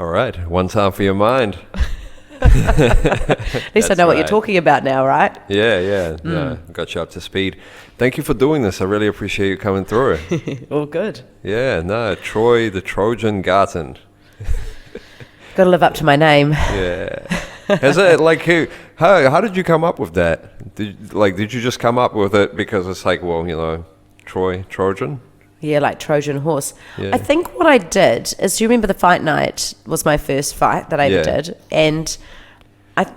All right, one time for your mind. At least I know what you're talking about now, right? Yeah, got you up to speed. Thank you for doing this. I really appreciate you coming through. All good. Yeah, no, Troy the Trojan Garton. Got to live up to my name. Yeah. Has it how did you come up with that? Did you just come up with it because it's like, well, Trojan? Yeah, like Trojan horse. Yeah. I think what I did is, do you remember the fight night was my first fight that I ever did? And I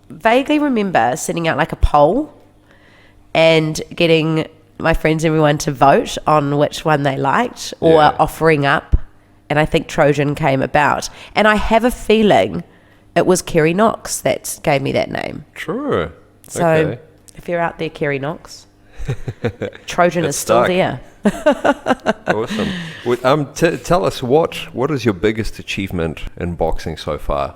vaguely remember setting out like a poll and getting my friends, everyone to vote on which one they liked or offering up. And I think Trojan came about. And I have a feeling it was Kerry Knox that gave me that name. True. So okay. If you're out there, Kerry Knox, Trojan is still there. Awesome. Tell us, what is your biggest achievement in boxing so far?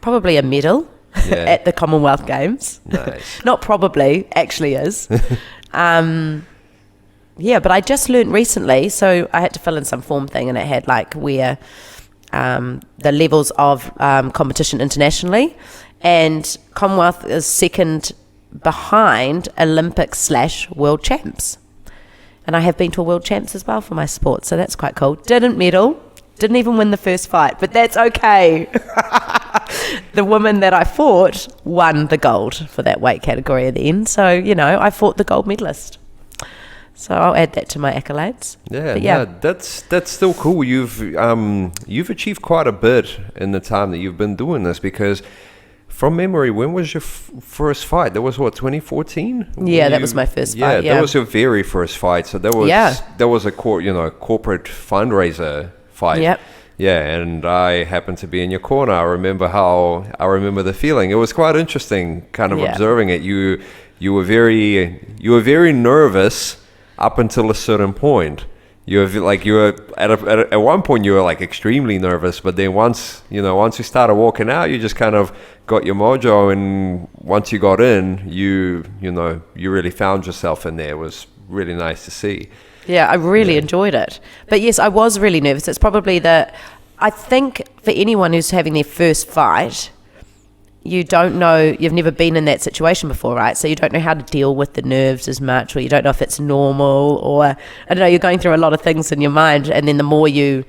Probably a medal at the Commonwealth Games. Nice. Not probably, actually is. But I just learned recently, so I had to fill in some form thing, and it had like where the levels of competition internationally, and Commonwealth is second behind Olympic/World Champs. And I have been to a World Champs as well for my sport, so that's quite cool. Didn't medal, didn't even win the first fight, but that's okay. The woman that I fought won the gold for that weight category at the end, so, I fought the gold medalist. So I'll add that to my accolades. Yeah, that's still cool. You've achieved quite a bit in the time that you've been doing this, because from memory, when was your first fight? That was 2014? Yeah, that was my first fight. Yeah, that was your very first fight. So that was a corporate fundraiser fight. Yep. Yeah, and I happened to be in your corner. I remember the feeling. It was quite interesting, kind of observing it. You were very nervous up until a certain point. You were at one point you were like extremely nervous, but then once you started walking out, you just kind of got your mojo, and once you got in, you really found yourself in there. It was really nice to see. Yeah, I really enjoyed it. But yes, I was really nervous. It's probably I think for anyone who's having their first fight, you don't know, you've never been in that situation before, right? So you don't know how to deal with the nerves as much, or you don't know if it's normal, or I don't know, you're going through a lot of things in your mind, and then the more you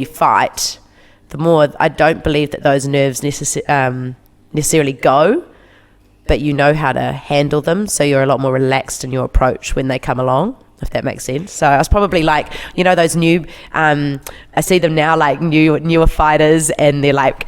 fight, the more I don't believe that those nerves necessarily go, but you know how to handle them, so you're a lot more relaxed in your approach when they come along, if that makes sense. So I was probably like, those new, I see them now like newer fighters, and they're like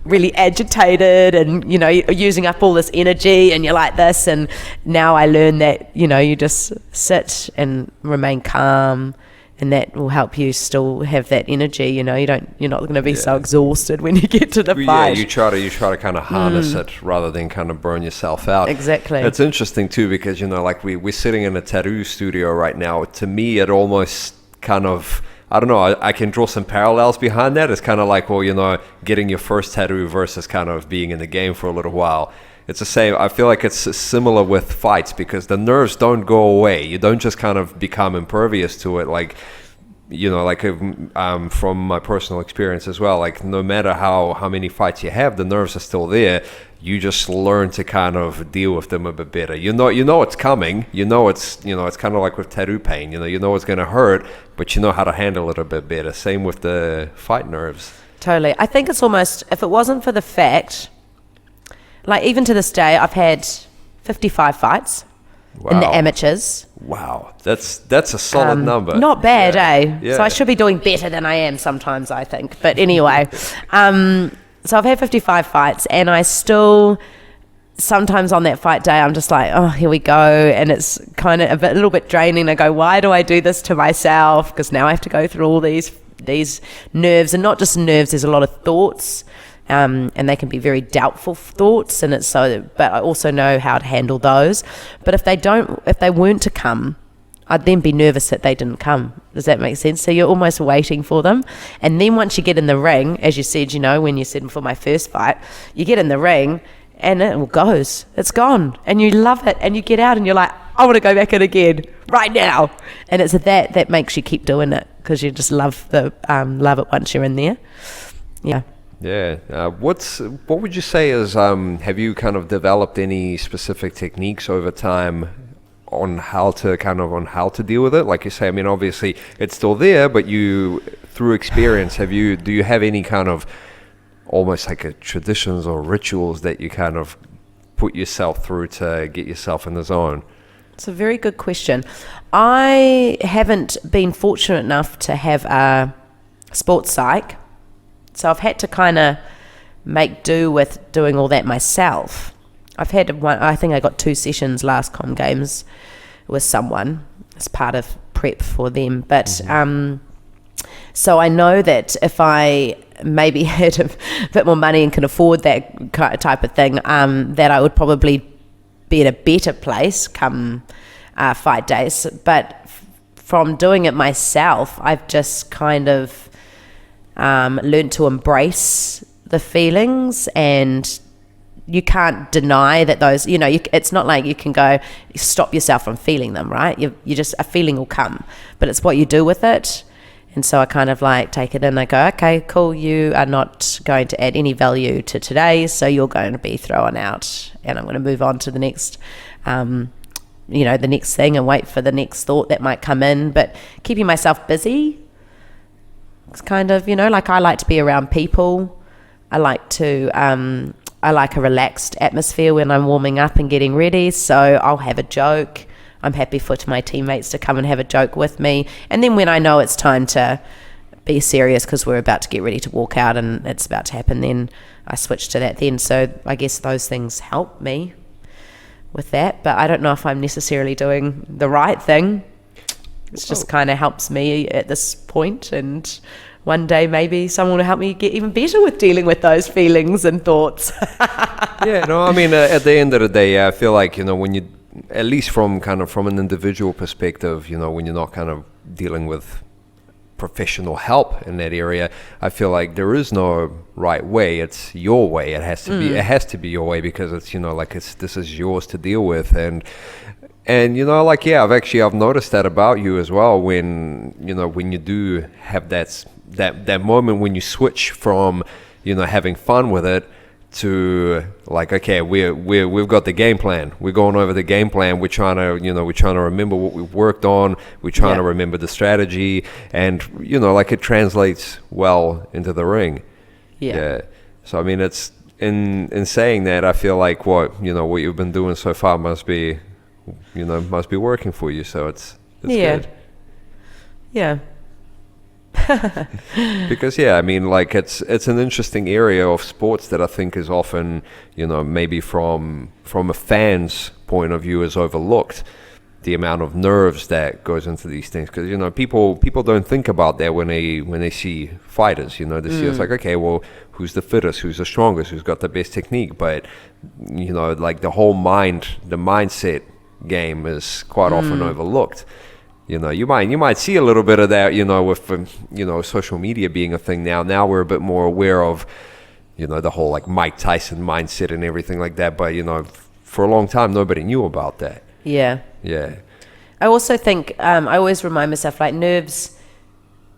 really agitated and, using up all this energy, and you're like this. And now I learn that, you just sit and remain calm, and that will help you still have that energy. You're not going to be so exhausted when you get to the fight. Yeah, you try to kind of harness it rather than kind of burn yourself out. Exactly. It's interesting too, because like we're sitting in a tattoo studio right now. To me, it almost kind of, I don't know, I can draw some parallels behind that. It's kind of like, well, getting your first tattoo versus kind of being in the game for a little while. It's the same. I feel like it's similar with fights, because the nerves don't go away. You don't just kind of become impervious to it. From my personal experience as well, like no matter how many fights you have, the nerves are still there. You just learn to kind of deal with them a bit better. You know it's coming. It's kind of like with tattoo pain. You know it's going to hurt, but you know how to handle it a bit better. Same with the fight nerves. Totally. I think it's almost, if it wasn't for the fact, like even to this day, I've had 55 fights in the amateurs. Wow, that's a solid number. Not bad, eh? Yeah. So I should be doing better than I am sometimes, I think. But anyway, so I've had 55 fights, and I still, sometimes on that fight day, I'm just like, oh, here we go. And it's kind of a little bit draining. I go, why do I do this to myself? Because now I have to go through all these nerves, and not just nerves, there's a lot of thoughts. And they can be very doubtful thoughts, and it's so. But I also know how to handle those. But if they weren't to come, I'd then be nervous that they didn't come. Does that make sense? So you're almost waiting for them, and then once you get in the ring, as you said, when you said before my first fight, you get in the ring, and it goes. It's gone, and you love it, and you get out, and you're like, I want to go back in again right now, and it's that makes you keep doing it. because you just love it once you're in there. Yeah. Yeah. What would you say is, have you kind of developed any specific techniques over time on how to deal with it? Like you say, I mean, obviously it's still there, but you, through experience, do you have any kind of almost like a traditions or rituals that you kind of put yourself through to get yourself in the zone? It's a very good question. I haven't been fortunate enough to have a sports psych, so I've had to kind of make do with doing all that myself. I've had one, I think I got 2 sessions last Com Games with someone as part of prep for them. But so I know that if I maybe had a bit more money and can afford that type of thing, that I would probably be in a better place come fight days. But from doing it myself, I've just kind of learned to embrace the feelings, and you can't deny that those, it's not like you can go stop yourself from feeling them, right? You just, a feeling will come, but it's what you do with it. And so I kind of like take it in. I go, okay, cool, you are not going to add any value to today, so you're going to be thrown out, and I'm going to move on to the next the next thing, and wait for the next thought that might come in. But keeping myself busy, it's kind of, like I like to be around people. I like a relaxed atmosphere when I'm warming up and getting ready, so I'll have a joke. I'm happy for my teammates to come and have a joke with me. And then when I know it's time to be serious because we're about to get ready to walk out and it's about to happen, then I switch to that then. So I guess those things help me with that, but I don't know if I'm necessarily doing the right thing. It's just kind of helps me at this point, and one day maybe someone will help me get even better with dealing with those feelings and thoughts. Yeah, no, I mean, at the end of the day, I feel like, when you, at least from an individual perspective, when you're not kind of dealing with professional help in that area, I feel like there is no right way. It's your way. It has to be your way, because it's, this is yours to deal with. And I've noticed that about you as well, when you do have that moment when you switch from, having fun with it to like, okay, we've got the game plan. We're going over the game plan. We're trying to remember what we've worked on. We're trying to remember the strategy, and it translates well into the ring. Yeah. So I mean, it's in saying that, I feel like what you've been doing so far must be working for you. So it's good. Yeah. Because I mean, like, it's an interesting area of sports that I think is often, maybe from a fan's point of view, is overlooked. The amount of nerves that goes into these things, because people don't think about that when they see fighters. They see it's like, okay, well, who's the fittest, who's the strongest, who's got the best technique, but like the mindset game is quite often overlooked. You might see a little bit of that, with social media being a thing now. Now we're a bit more aware of, the whole like Mike Tyson mindset and everything like that. But for a long time, nobody knew about that. Yeah. Yeah. I also think I always remind myself, like, nerves.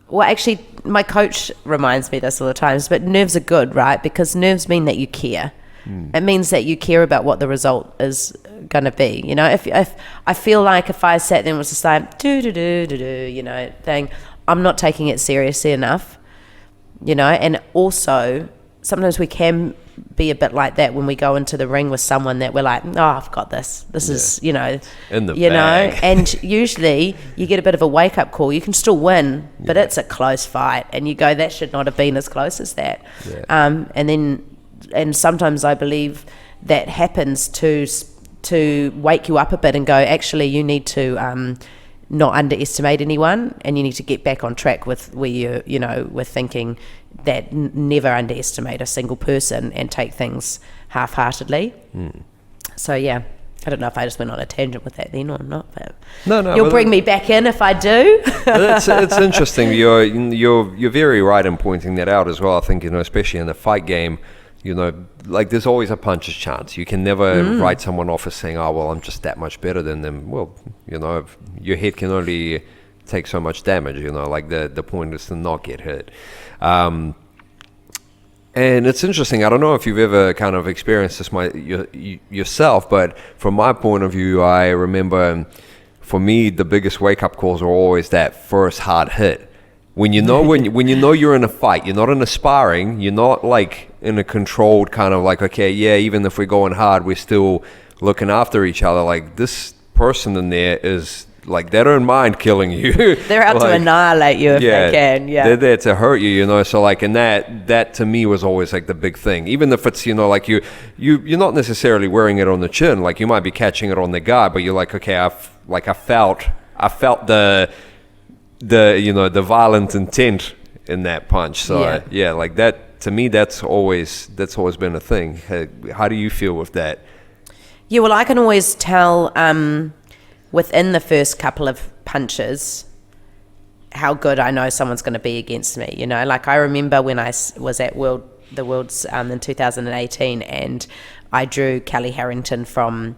Well, actually, my coach reminds me this all the times. But nerves are good, right? Because nerves mean that you care. It means that you care about what the result is going to be. If I feel like if I sat there and was just like thing, I'm not taking it seriously enough. And also sometimes we can be a bit like that when we go into the ring with someone that we're like, oh, I've got this. This is in the bag. And usually you get a bit of a wake up call. You can still win, but it's a close fight, and you go, that should not have been as close as that. And sometimes I believe that happens to wake you up a bit and go, actually, you need to not underestimate anyone, and you need to get back on track with where we're thinking that never underestimate a single person and take things half-heartedly. So I don't know if I just went on a tangent with that then or not, but no, you'll bring me back in if I do. It's interesting. You're very right in pointing that out as well. I think especially in the fight game, like, there's always a puncher's chance. You can never write someone off as saying, oh, well, I'm just that much better than them. Well, your head can only take so much damage, like the point is to not get hit. And it's interesting, I don't know if you've ever kind of experienced this yourself, but from my point of view, I remember, for me, the biggest wake-up calls are always that first hard hit. When you know when you know you're in a fight, you're not in a sparring, you're not like in a controlled kind of like, okay, yeah, even if we're going hard, we're still looking after each other. Like, this person in there is like, they don't mind killing you. They're out to annihilate you if they can. Yeah, they're there to hurt you, so like, and that to me was always like the big thing. Even if it's, like you're not necessarily wearing it on the chin, like you might be catching it on the guard, but you're like, okay, I felt the violent intent in that punch. So like that, to me, that's always been a thing. How do you feel with that? Yeah, well, I can always tell within the first couple of punches how good I know someone's going to be against me. Like, I remember when I was at the Worlds in 2018, and I drew Kelly Harrington from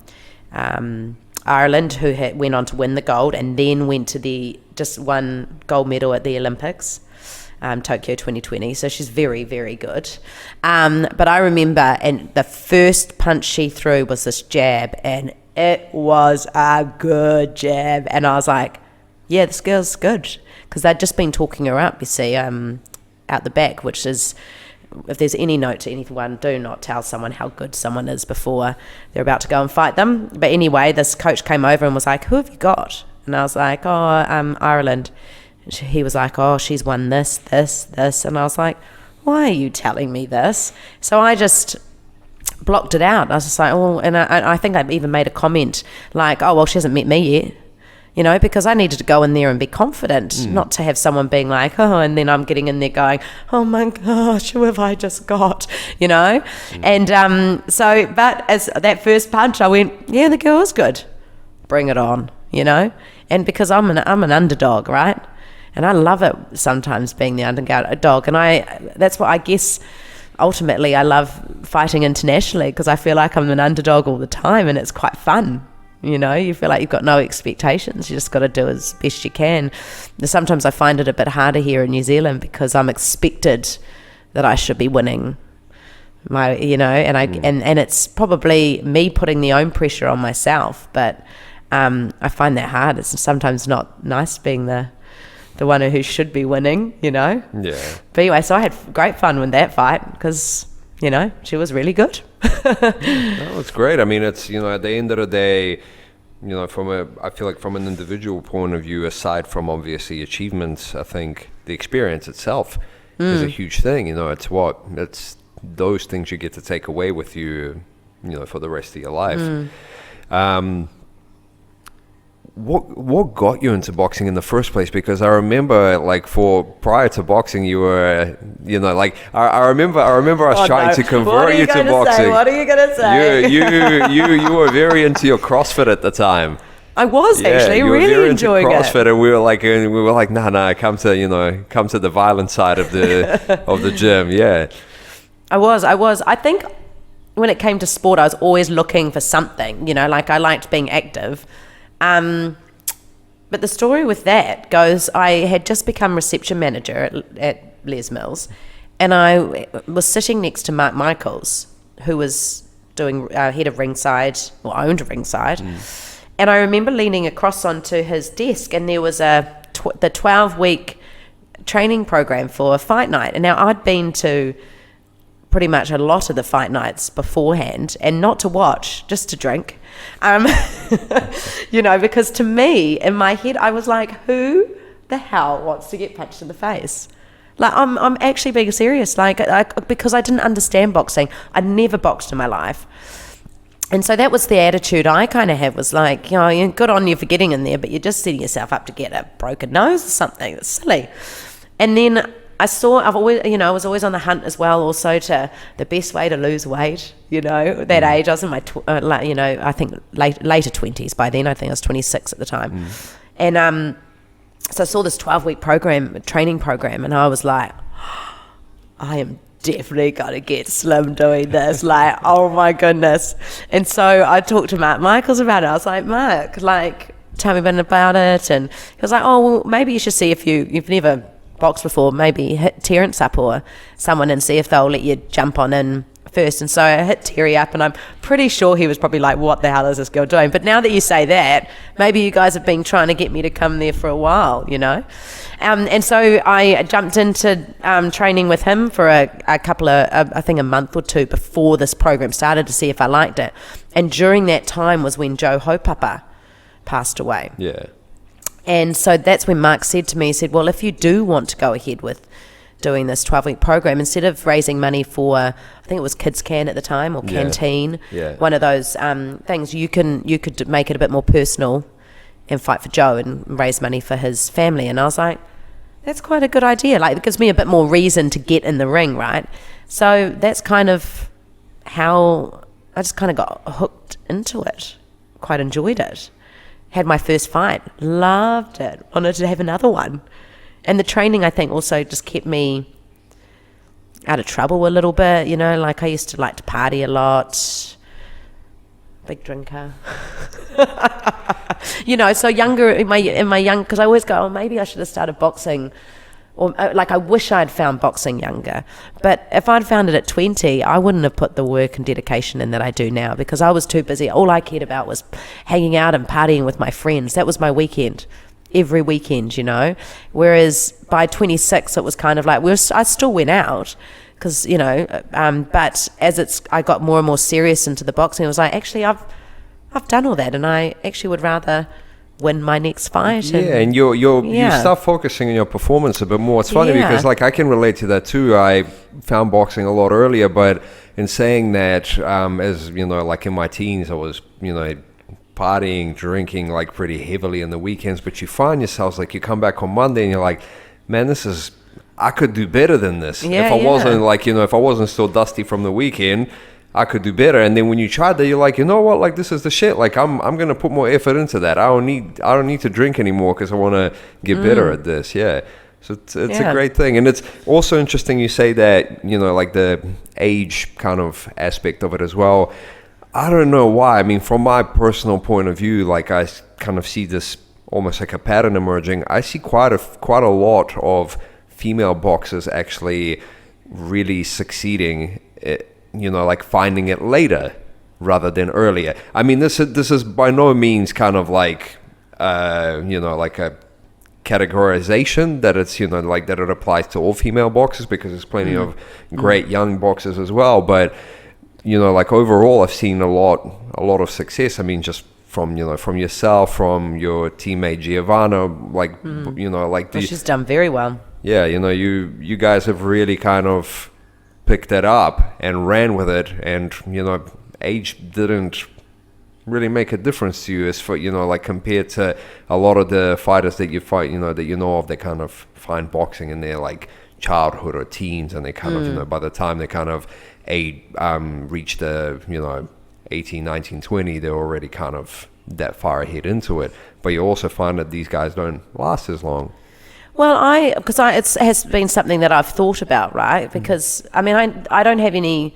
Ireland, who went on to win the gold, and then went to just won gold medal at the Olympics, Tokyo 2020. So she's very, very good. But I remember, and the first punch she threw was this jab, and it was a good jab. And I was like, yeah, this girl's good. Because they'd just been talking her up, you see, out the back, which is, if there's any note to anyone, do not tell someone how good someone is before they're about to go and fight them. But anyway, this coach came over and was like, who have you got? And I was like, Ireland. And he was like, oh, she's won this. And I was like, why are you telling me this? So I just blocked it out. I was just like, oh, and I think I even made a comment like, oh, well, she hasn't met me yet. Because I needed to go in there and be confident, not to have someone being like, oh, and then I'm getting in there going, oh my gosh, who have I just got, And but as that first punch, I went, yeah, the girl is good. Bring it on, And because I'm an underdog, right? And I love it sometimes being the underdog. And that's what I guess, ultimately, I love fighting internationally, because I feel like I'm an underdog all the time, and it's quite fun. You feel like you've got no expectations. You just got to do as best you can. Sometimes I find it a bit harder here in New Zealand, because I'm expected that I should be winning. And it's probably me putting the own pressure on myself. But I find that hard. It's sometimes not nice being the one who should be winning. Yeah. But anyway, so I had great fun with that fight, because she was really good. No, it's great. I mean, it's, at the end of the day, I feel like from an individual point of view, aside from obviously achievements, I think the experience itself is a huge thing. It's those things you get to take away with you, for the rest of your life. What got you into boxing in the first place? Because I remember, like, prior to boxing, you were, I remember I was trying to convert you to boxing. What are you gonna say? You were very into your CrossFit at the time. I was actually really enjoying CrossFit, and we were like, nah, come to the violent side of the gym. Yeah, I was. I think when it came to sport, I was always looking for something. Like, I liked being active. But the story with that goes, I had just become reception manager at Les Mills, and I was sitting next to Mark Michaels, who was doing head of ringside, or owned ringside. And I remember leaning across onto his desk, and there was the 12-week training program for a fight night. And now I'd been to pretty much a lot of the fight nights beforehand, and not to watch, just to drink. Because to me, in my head, I was like, who the hell wants to get punched in the face? Like, I'm actually being serious, because I didn't understand boxing. I'd never boxed in my life. And so that was the attitude I kind of had, was like, good on you for getting in there, but you're just setting yourself up to get a broken nose or something. That's silly. And then I was always on the hunt as well, also to the best way to lose weight. That age, I was in my, I think later 20s by then. I think I was 26 at the time. And so I saw this 12-week training program, and I was like, I am definitely going to get slim doing this. Oh my goodness. And so I talked to Mark Michaels about it. I was like, Mark, tell me a bit about it. And he was like, oh, well, maybe you should see if you've never boxed before, maybe hit Terence up or someone and see if they'll let you jump on in first. And so I hit Terry up, and I'm pretty sure he was probably like, what the hell is this girl doing? But now that you say that, maybe you guys have been trying to get me to come there for a while, you know? And so I jumped into training with him for a couple of, I think a month or two before this program started, to see if I liked it. And during that time was when Joe Hopapa passed away. Yeah. And so that's when Mark said to me, he said, well, if you do want to go ahead with doing this 12-week program, instead of raising money for, I think it was Kids Can at the time, or Canteen, one of those things, you could make it a bit more personal and fight for Joe and raise money for his family. And I was like, that's quite a good idea. Like, it gives me a bit more reason to get in the ring, right? So that's kind of how I just kind of got hooked into it. Quite enjoyed it. Had my first fight, loved it, wanted to have another one. And the training, I think, also just kept me out of trouble a little bit, you know, like I used to like to party a lot, big drinker. You know, so younger, in my young, because I always go, oh, maybe I should have started boxing, or like I wish I'd found boxing younger. But if I'd found it at 20, I wouldn't have put the work and dedication in that I do now, because I was too busy. All I cared about was hanging out and partying with my friends. That was my weekend, every weekend, you know. Whereas by 26, it was kind of like, I still went out, because, you know, but as I got more and more serious into the boxing, I was like, actually, I've done all that, and I actually would rather win my next fight. And you start focusing on your performance a bit more. It's funny because, like, I can relate to that too. I found boxing a lot earlier, but in saying that, as you know, like in my teens, I was, you know, partying, drinking like pretty heavily in the weekends. But you find yourselves, like, you come back on Monday and you're like, man, I could do better than this. If I wasn't, like, you know, if I wasn't still dusty from the weekend, I could do better. And then when you try that, you're like, you know what, like, this is the shit. Like, I'm gonna put more effort into that. I don't need to drink anymore because I want to get better at this. So it's a great thing. And it's also interesting you say that, you know, like the age kind of aspect of it as well. I don't know why. I mean, from my personal point of view, like, I kind of see this almost like a pattern emerging. I see quite a lot of female boxers actually really succeeding, you know, like finding it later rather than earlier. I mean, this is by no means kind of like, you know, like a categorization that it's, you know, like that it applies to all female boxers, because there's plenty of great young boxers as well. But, you know, like overall, I've seen a lot of success. I mean, just from, you know, from yourself, from your teammate Giovanna, like, you know, like she's done very well. Yeah, you know, you guys have really kind of picked that up and ran with it, and, you know, age didn't really make a difference to you, as for, you know, like compared to a lot of the fighters that you fight, you know, that you know of, they kind of find boxing in their like childhood or teens, and they kind of, you know, by the time they kind of reach the, you know, 18, 19, 20, they're already kind of that far ahead into it. But you also find that these guys don't last as long. Well, it has been something that I've thought about, right? Because, I mean, I don't have any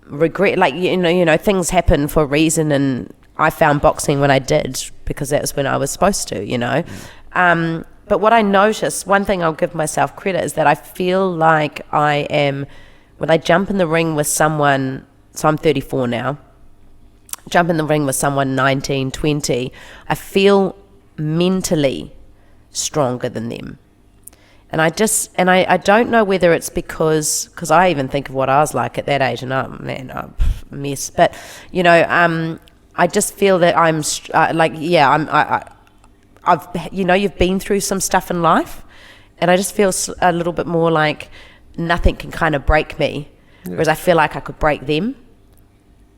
regret. Like, you know, things happen for a reason, and I found boxing when I did, because that was when I was supposed to, you know. But what I noticed, one thing I'll give myself credit, is that I feel like I am, when I jump in the ring with someone, so I'm 34 now, jump in the ring with someone 19, 20, I feel mentally stronger than them. And I don't know whether it's because I even think of what I was like at that age, and I'm a mess. But, you know, I just feel that I'm I've, you know, you've been through some stuff in life, and I just feel a little bit more like nothing can kind of break me, whereas I feel like I could break them.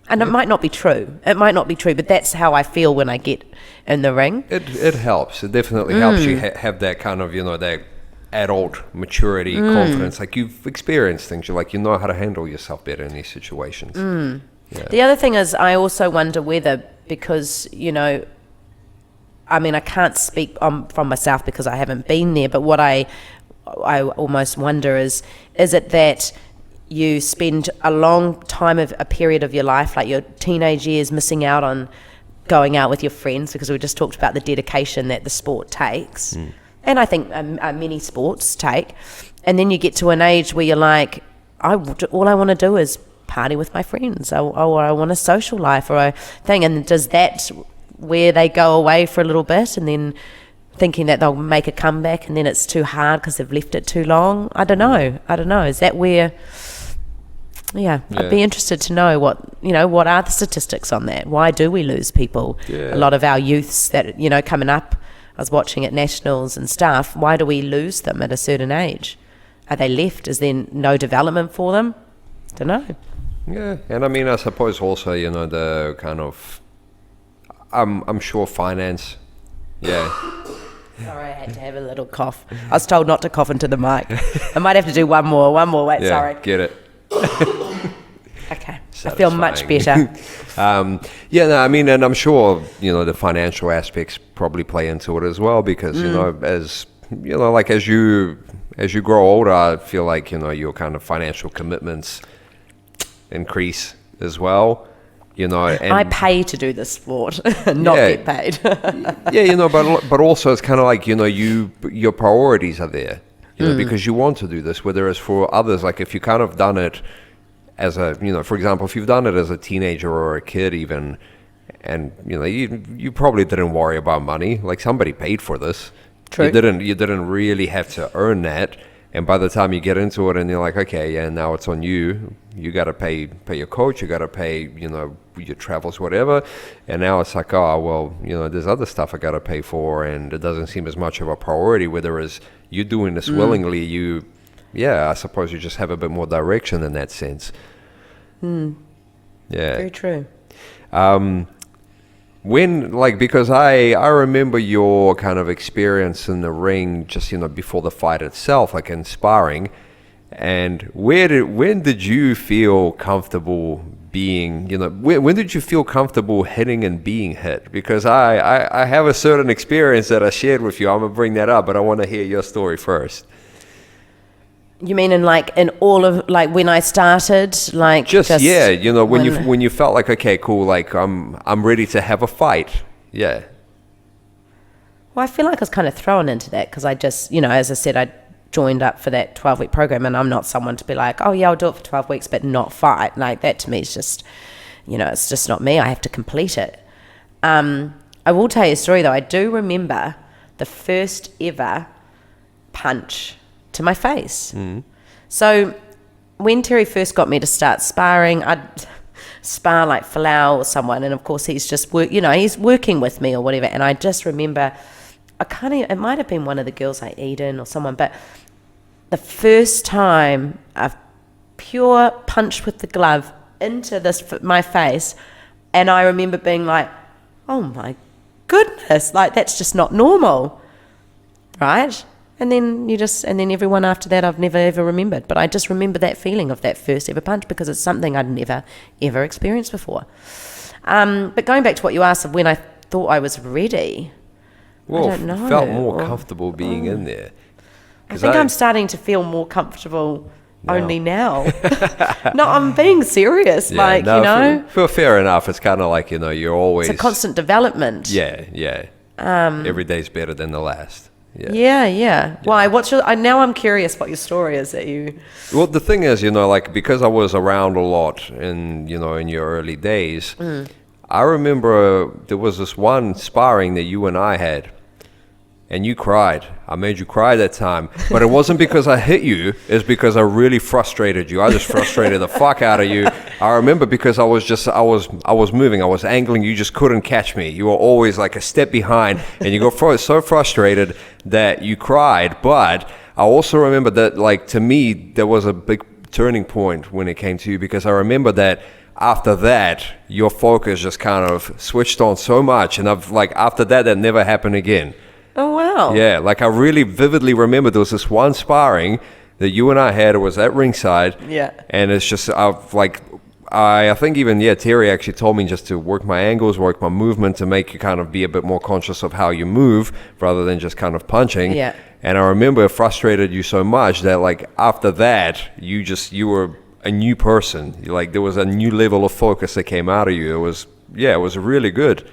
And it might not be true. But that's how I feel when I get in the ring. It helps. It definitely helps you have that kind of, you know, that adult maturity, confidence. Like, you've experienced things. You're like, you know how to handle yourself better in these situations. Yeah. The other thing is, I also wonder whether, because, you know, I mean, I can't speak from myself because I haven't been there, but what I almost wonder is it that you spend a long time of a period of your life, like your teenage years, missing out on going out with your friends, because we just talked about the dedication that the sport takes, and I think many sports take, and then you get to an age where you're like, all I want to do is party with my friends, or I want a social life or a thing, and does that where they go away for a little bit and then thinking that they'll make a comeback and then it's too hard because they've left it too long? I don't know. Is that where... Yeah, I'd be interested to know what are the statistics on that? Why do we lose people? A lot of our youths that, coming up, I was watching at nationals and stuff, why do we lose them at a certain age? Are they left? Is there no development for them? Don't know. Yeah, and I mean, I suppose also, the kind of, I'm sure finance, Sorry, I had to have a little cough. I was told not to cough into the mic. I might have to do one more. Wait, sorry. Get it. Okay, I feel much better. I mean, and I'm sure, the financial aspects probably play into it as well, because, as you grow older, I feel like, your kind of financial commitments increase as well. And I pay to do this sport, not get paid. but also it's kind of like, your priorities are there, because you want to do this, whether it's for others, like if you kind of done it as a, for example, if you've done it as a teenager or a kid even, and, you probably didn't worry about money, like somebody paid for this. True. You didn't really have to earn that. And by the time you get into it and you're like, okay, now it's on you. You got to pay your coach. You got to pay, your travels, whatever. And now it's like, oh, well, there's other stuff I got to pay for, and it doesn't seem as much of a priority. Whereas you doing this willingly, I suppose you just have a bit more direction in that sense. Yeah. Very true. Because I remember your kind of experience in the ring just, before the fight itself, like in sparring, and when did you feel comfortable being, when did you feel comfortable hitting and being hit? Because I have a certain experience that I shared with you. I'm going to bring that up, but I want to hear your story first. You mean in all of, when I started, when you felt like, okay, cool, like I'm ready to have a fight. Yeah. Well, I feel like I was kind of thrown into that because I just, as I said, I joined up for that 12-week program, and I'm not someone to be like, oh yeah, I'll do it for 12 weeks, but not fight. Like that to me is just, it's just not me. I have to complete it. I will tell you a story though. I do remember the first ever punch to my face. So when Terry first got me to start sparring, I'd spar like Falau or someone, and of course he's just he's working with me or whatever, and I just remember it might have been one of the girls like Eden or someone, but the first time a pure punch with the glove into my face, and I remember being like, oh my goodness, like that's just not normal, right? And then everyone after that I've never ever remembered. But I just remember that feeling of that first ever punch because it's something I'd never ever experienced before. But going back to what you asked of when I thought I was ready, well, I don't know. Felt more comfortable being in there. I think I'm starting to feel more comfortable only now. No, I'm being serious. Fair enough. It's kind of like, you're always... It's a constant development. Yeah. Every day's better than the last. Yeah. Why? Now I'm curious what your story is that you... Well, the thing is, because I was around a lot in your early days, I remember there was this one sparring that you and I had, and you cried. I made you cry that time, but it wasn't because I hit you. It's because I really frustrated you. I just frustrated the fuck out of you. I remember because I was moving, I was angling. You just couldn't catch me. You were always like a step behind, and you got so frustrated that you cried. But I also remember that, like, to me, there was a big turning point when it came to you, because I remember that after that, your focus just kind of switched on so much, and after that never happened again. Oh, wow. Yeah, like I really vividly remember there was this one sparring that you and I had. It was at ringside. Yeah. And it's just, I think even, Terry actually told me just to work my angles, work my movement to make you kind of be a bit more conscious of how you move rather than just kind of punching. Yeah. And I remember it frustrated you so much that, like, after that, you were a new person. Like, there was a new level of focus that came out of you. It was really good.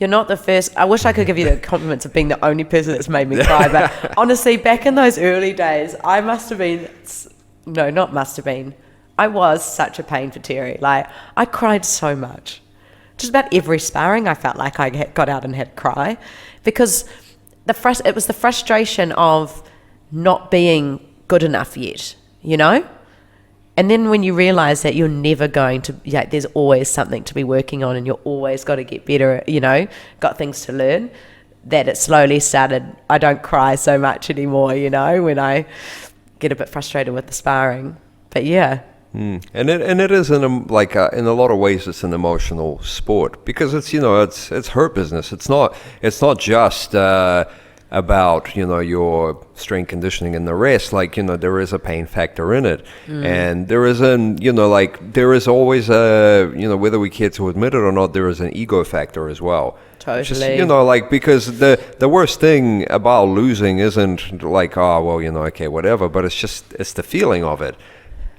You're not the first. I wish I could give you the compliments of being the only person that's made me cry. But honestly, back in those early days, I must have been. No, not must have been. I was such a pain for Terry. Like, I cried so much. Just about every sparring, I felt like I got out and had to cry, because it was the frustration of not being good enough yet, you know? And then when you realise that you're never going to, there's always something to be working on and you're always got to get better, you know, got things to learn, that it slowly started, I don't cry so much anymore, you know, when I get a bit frustrated with the sparring. But yeah. And it is in a lot of ways it's an emotional sport, because it's, you know, it's her business. It's not just about, you know, your strength conditioning and the rest. Like, you know, there is a pain factor in it, and there is there is always a, you know, whether we care to admit it or not, there is an ego factor as well. Totally. Just, you know, like, because the worst thing about losing isn't like, oh well, you know, okay, whatever, but it's the feeling of it.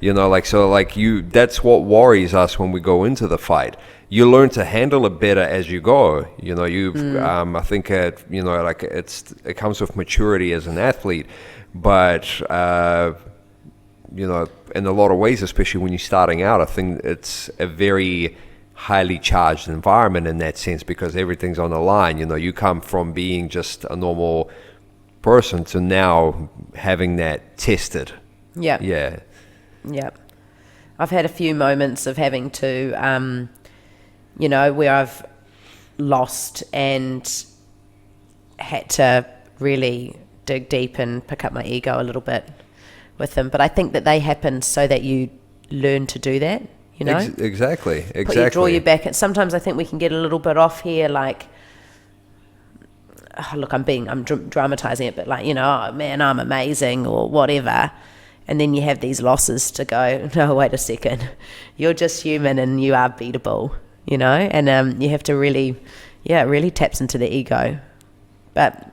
You know, like, so like that's what worries us when we go into the fight. You learn to handle it better as you go. You know, I think you know, like, it comes with maturity as an athlete, but you know, in a lot of ways, especially when you're starting out, I think it's a very highly charged environment in that sense, because everything's on the line. You know, you come from being just a normal person to now having that tested. Yeah. I've had a few moments of having to, you know, where I've lost and had to really dig deep and pick up my ego a little bit with them. But I think that they happen so that you learn to do that, you know? Exactly. Draw you back. And sometimes I think we can get a little bit off here, like, oh, look, I'm dramatizing it, but like, you know, oh man, I'm amazing or whatever. And then you have these losses to go, no, wait a second, you're just human and you are beatable, you know? And you have to really, it really taps into the ego. But,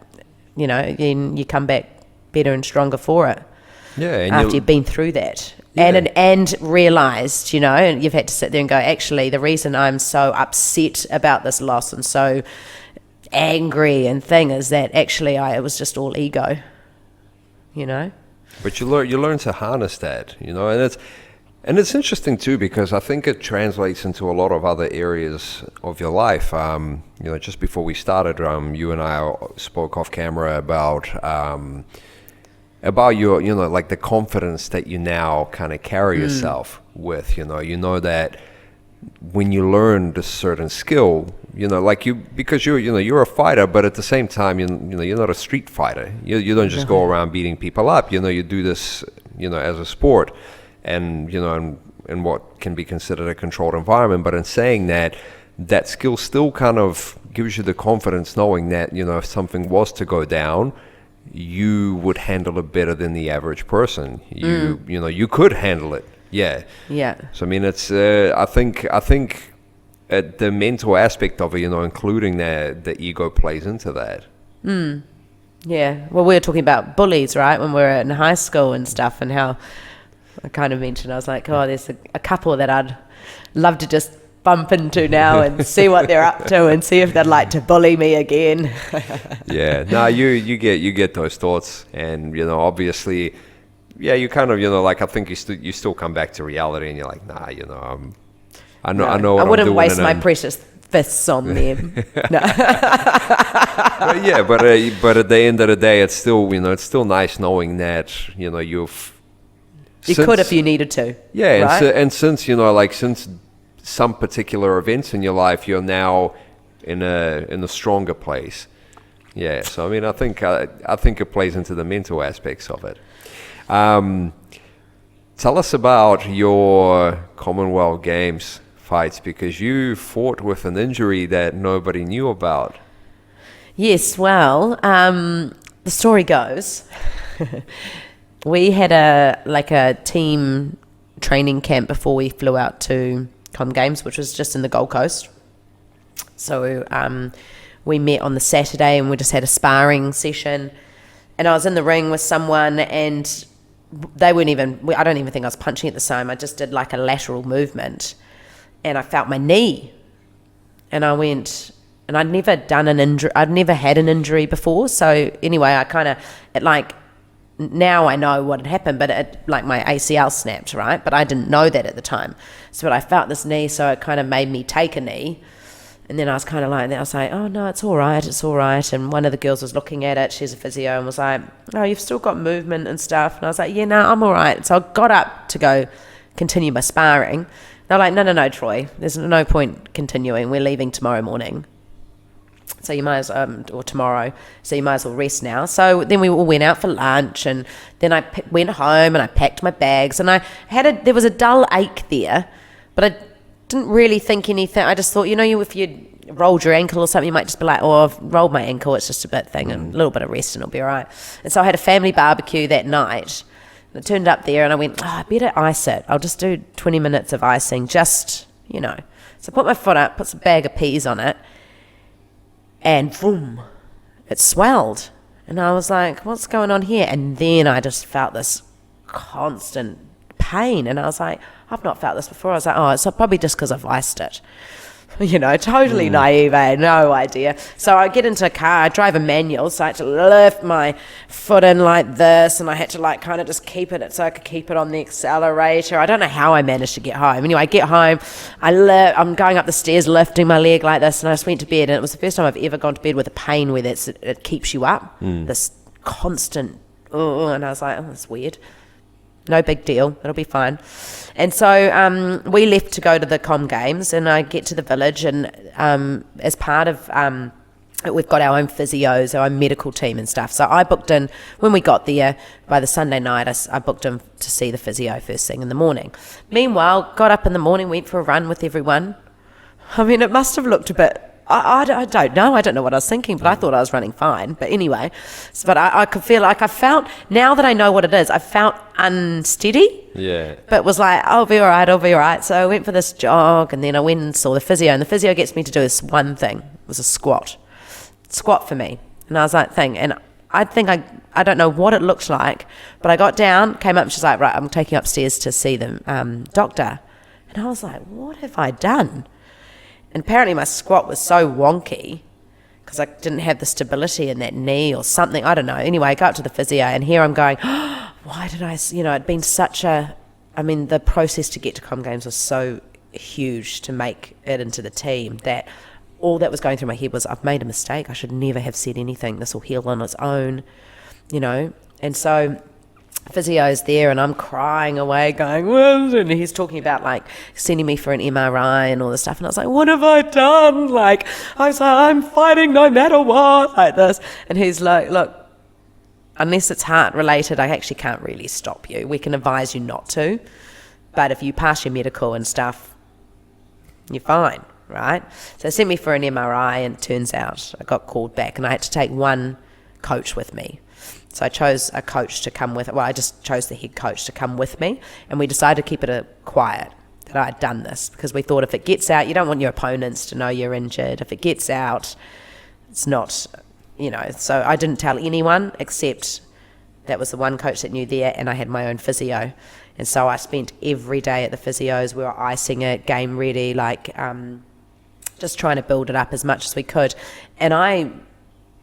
you know, then you come back better and stronger for it. Yeah. And after you've been through that. Yeah. And realised, you know, and you've had to sit there and go, actually, the reason I'm so upset about this loss and so angry and thing is that actually it was just all ego, you know? But you learn to harness that, you know, and it's interesting too, because I think it translates into a lot of other areas of your life. You know, just before we started, you and I spoke off camera about your, you know, like the confidence that you now kind of carry yourself with. You know that when you learn this certain skill, you know, like because you're a fighter, but at the same time, you know, you're not a street fighter. You don't just go around beating people up. You know, you do this, you know, as a sport, and you know, in what can be considered a controlled environment. But in saying that, that skill still kind of gives you the confidence, knowing that, you know, if something was to go down, you would handle it better than the average person. You know, you could handle it. Yeah. So I mean, it's I think the mental aspect of it, you know, including the ego, plays into that. Yeah. Well, we were talking about bullies, right, when we were in high school and stuff, and how I kind of mentioned, I was like, oh, there's a couple that I'd love to just bump into now and see what they're up to and see if they'd like to bully me again. Yeah. No, you get those thoughts, and you know, obviously. Yeah, you kind of, you know, like, I think you still come back to reality, and you're like, nah, you know, I know what I'm doing. I wouldn't waste my precious fists on them. No. But yeah, but at the end of the day, it's still, you know, it's still nice knowing that, you know, you could if you needed to. Yeah, right? and since, you know, like, since some particular events in your life, you're now in a stronger place. Yeah, so I mean, I think it plays into the mental aspects of it. Tell us about your Commonwealth Games fights, because you fought with an injury that nobody knew about. Yes, well, the story goes, we had a team training camp before we flew out to Com Games, which was just in the Gold Coast. So we met on the Saturday and we just had a sparring session, and I was in the ring with someone, and they weren't even, I don't even think I was punching at the time. I just did like a lateral movement, and I felt my knee, and I went, and I'd never done an injury. I'd never had an injury before. So anyway, now I know what had happened, but my ACL snapped, right? But I didn't know that at the time. But I felt this knee, so it kind of made me take a knee. And then I was kind of like, I was like, oh no, it's all right. And one of the girls was looking at it, she's a physio, and was like, oh, you've still got movement and stuff. And I was like, yeah, no, I'm all right. So I got up to go continue my sparring. They're like, no, Troy, there's no point continuing. We're leaving tomorrow morning. So you might as or tomorrow. So you might as well rest now. So then we all went out for lunch, and then I went home and I packed my bags, and there was a dull ache there, but I didn't really think anything. I just thought, if you rolled your ankle or something, you might just be like, oh, I've rolled my ankle. It's just a bit thing, and a little bit of rest and it'll be all right. And so I had a family barbecue that night. And I turned up there and I went, I better ice it. I'll just do 20 minutes of icing, just. So I put my foot up, put some bag of peas on it, and boom, it swelled. And I was like, what's going on here? And then I just felt this constant pain. And I was like, I've not felt this before. I was like, oh, it's probably just because I've iced it. Totally naive. I had no idea. So I get into a car, I drive a manual, so I had to lift my foot in like this, and I had to kind of just keep it so I could keep it on the accelerator. I don't know how I managed to get home. Anyway, I get home, I'm going up the stairs lifting my leg like this, and I just went to bed, and it was the first time I've ever gone to bed with a pain where it keeps you up, this constant, and I was like, oh, that's weird. No big deal, it'll be fine. And so we left to go to the Com Games, and I get to the village, and as part of we've got our own physios, our own medical team and stuff. So I booked in, when we got there, by the Sunday night, I booked in to see the physio first thing in the morning. Meanwhile, got up in the morning, went for a run with everyone. I mean, it must have looked a bit, I don't know. I don't know what I was thinking, but I thought I was running fine. But anyway, but I could feel like I felt, now that I know what it is, I felt unsteady. Yeah. But was like, I'll be all right. So I went for this jog, and then I went and saw the physio. And the physio gets me to do this one thing. It was a squat for me. And I was like, and I think I don't know what it looked like, but I got down, came up, and she's like, right, I'm taking upstairs to see the doctor. And I was like, what have I done? And apparently my squat was so wonky because I didn't have the stability in that knee or something. I don't know. Anyway, I go up to the physio, and here I'm going, why did I, it'd been the process to get to Com Games was so huge to make it into the team that all that was going through my head was, I've made a mistake. I should never have said anything. This will heal on its own, And so physio's there, and I'm crying away going, well, and he's talking about sending me for an MRI and all this stuff, and I was like, what have I done? I was like, I'm fighting no matter what, like this. And he's like, look, unless it's heart related, I actually can't really stop you. We can advise you not to, but if you pass your medical and stuff, you're fine, right? So they sent me for an MRI, and it turns out I got called back, and I had to take one coach with me. So I chose a coach to come with, I just chose the head coach to come with me, and we decided to keep it quiet that I'd done this, because we thought if it gets out, you don't want your opponents to know you're injured. If it gets out, it's not, so I didn't tell anyone except that was the one coach that knew there, and I had my own physio. And so I spent every day at the physios. We were icing it, game ready, just trying to build it up as much as we could. And I,